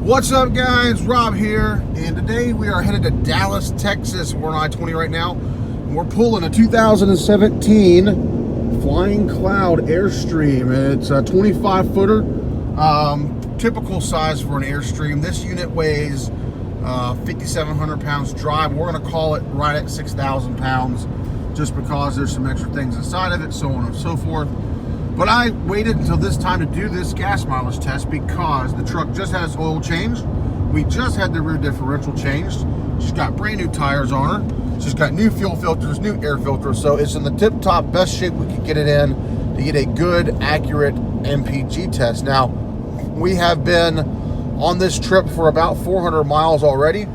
What's up, guys? Rob here, and today we are headed to Dallas, Texas. We're on I-20 right now. And we're pulling a 2017 Flying Cloud Airstream. It's a 25-footer, typical size for an Airstream. This unit weighs 5,700 pounds dry. We're going to call it right at 6,000 pounds, just because there's some extra things inside of it, so on and so forth. But I waited until this time to do this gas mileage test because the truck just had its oil changed. We just had the rear differential changed. She's got brand new tires on her. She's got new fuel filters, new air filters. So it's in the tip-top best shape we could get it in to get a good, accurate MPG test. Now, we have been on this trip for about 400 miles already.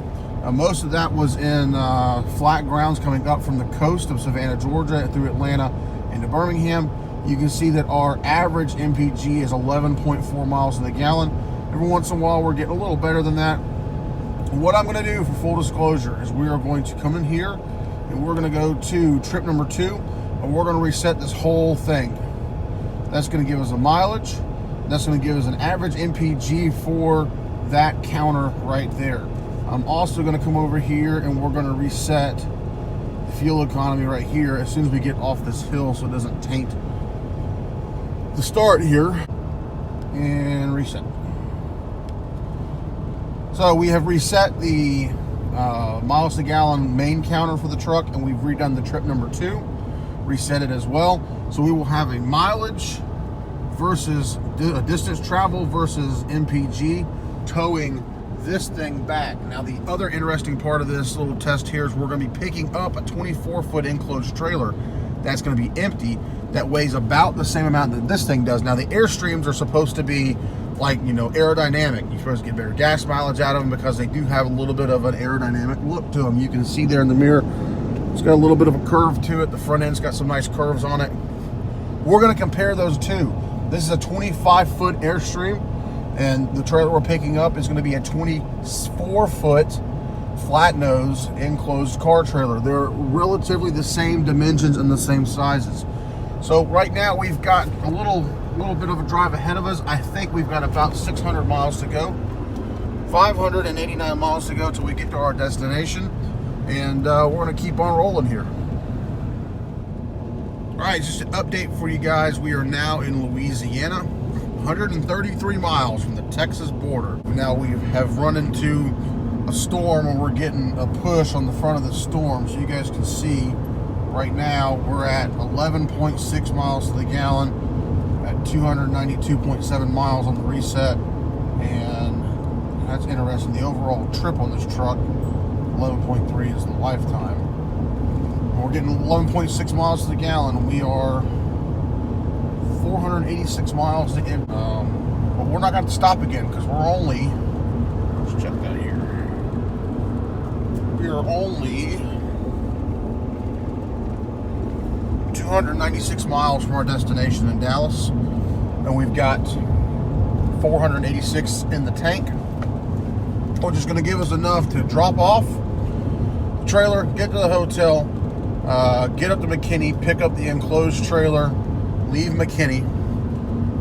Most of that was in flat grounds coming up from the coast of Savannah, Georgia, through Atlanta into Birmingham. You can see that our average MPG is 11.4 miles to the gallon. Every once in a while, we're getting a little better than that. What I'm going to do, for full disclosure, is we are going to come in here and we're going to go to trip number 2, and we're going to reset this whole thing. That's going to give us a mileage. That's going to give us an average MPG for that counter right there. I'm also going to come over here and we're going to reset fuel economy right here as soon as we get off this hill, so it doesn't taint the start here, and reset. So we have reset the miles to gallon main counter for the truck, and we've redone the trip number 2, reset it as well. So we will have a mileage versus a distance travel versus MPG towing this thing back. Now, the other interesting part of this little test here is we're going to be picking up a 24-foot enclosed trailer that's going to be empty, that weighs about the same amount that this thing does. Now, the Airstreams are supposed to be like, aerodynamic. You're supposed to get better gas mileage out of them because they do have a little bit of an aerodynamic look to them. You can see there in the mirror, it's got a little bit of a curve to it. The front end's got some nice curves on it. We're going to compare those two. This is a 25-foot Airstream, and the trailer we're picking up is going to be a 24-foot flat nose enclosed car trailer. They're relatively the same dimensions and the same sizes. So right now we've got a little bit of a drive ahead of us. I think we've got about 600 miles to go, 589 miles to go till we get to our destination, and we're going to keep on rolling here. All right, just an update for you guys. We are now in Louisiana, 133 miles from the Texas border. Now we have run into a storm, and we're getting a push on the front of the storm, so you guys can see. Right now, we're at 11.6 miles to the gallon at 292.7 miles on the reset, and that's interesting. The overall trip on this truck, 11.3 is the lifetime. We're getting 11.6 miles to the gallon. We are 486 miles to end. But we're not going to stop again because we're only, let's check that here. We are only 296 miles from our destination in Dallas, and we've got 486 in the tank, which is going to give us enough to drop off the trailer, get to the hotel, get up to McKinney, pick up the enclosed trailer, leave McKinney,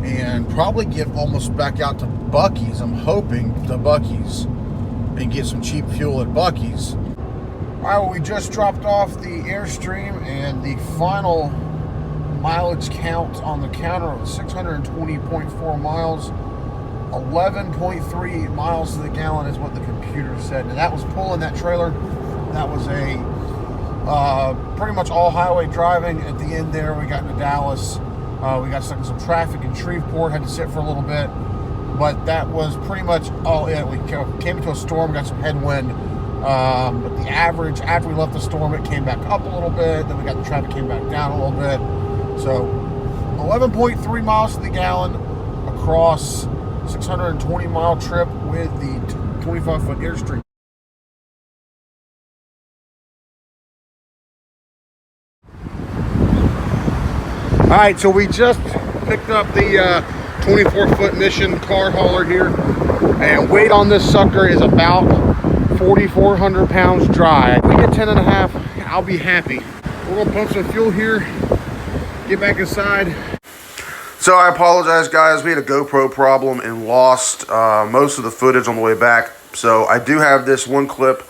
and probably get almost back out to Buc-ee's. I'm hoping to Buc-ee's and get some cheap fuel at Buc-ee's. All right, well, we just dropped off the Airstream, and the final mileage count on the counter was 620.4 miles. 11.3 miles to the gallon is what the computer said. Now, that was pulling that trailer. That was a pretty much all highway driving. At the end there, we got into Dallas. We got stuck in some traffic in Shreveport, had to sit for a little bit. But that was pretty much all it. We came into a storm, got some headwind. But the average, after we left the storm, it came back up a little bit. Then we got the traffic came back down a little bit. So 11.3 miles to the gallon across 620 mile trip with the 25-foot Airstream. All right, so we just picked up the 24-foot Mission car hauler here, and weight on this sucker is about 4,400 pounds dry. If we get 10.5, I'll be happy. We're gonna pump some fuel here, get back inside. So I apologize, guys. We had a GoPro problem and lost most of the footage on the way back. So I do have this one clip.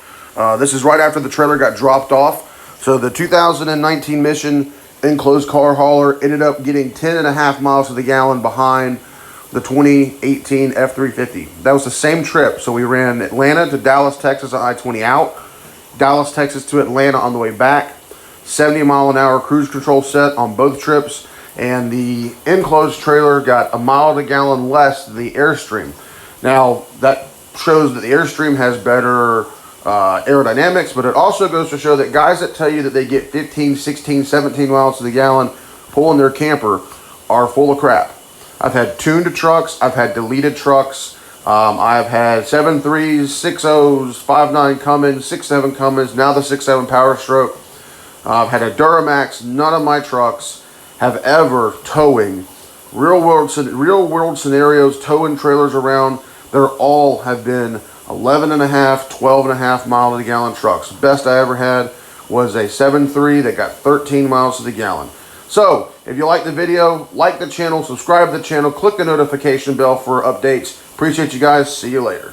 This is right after the trailer got dropped off. So the 2019 Mission enclosed car hauler ended up getting 10.5 miles to the gallon behind the 2018 F350. That was the same trip. So we ran Atlanta to Dallas, Texas on I-20 out, Dallas, Texas to Atlanta on the way back, 70-mile-an-hour cruise control set on both trips. And the enclosed trailer got 1 mile to the gallon less than the Airstream. Now, that shows that the Airstream has better aerodynamics, but it also goes to show that guys that tell you that they get 15, 16, 17 miles to the gallon pulling their camper are full of crap. I've had tuned trucks, I've had deleted trucks, I've had 7.3s, 6.0s, 5.9 Cummins, 6.7 Cummins, now the 6.7 Power Stroke. I've had a Duramax. None of my trucks have ever towing real world scenarios, towing trailers around. They're all have been 11.5, 12.5 mile to the gallon trucks. Best I ever had was a 7.3 that got 13 miles to the gallon. So if you like the video, like the channel, subscribe to the channel, click the notification bell for updates. Appreciate you guys. See you later.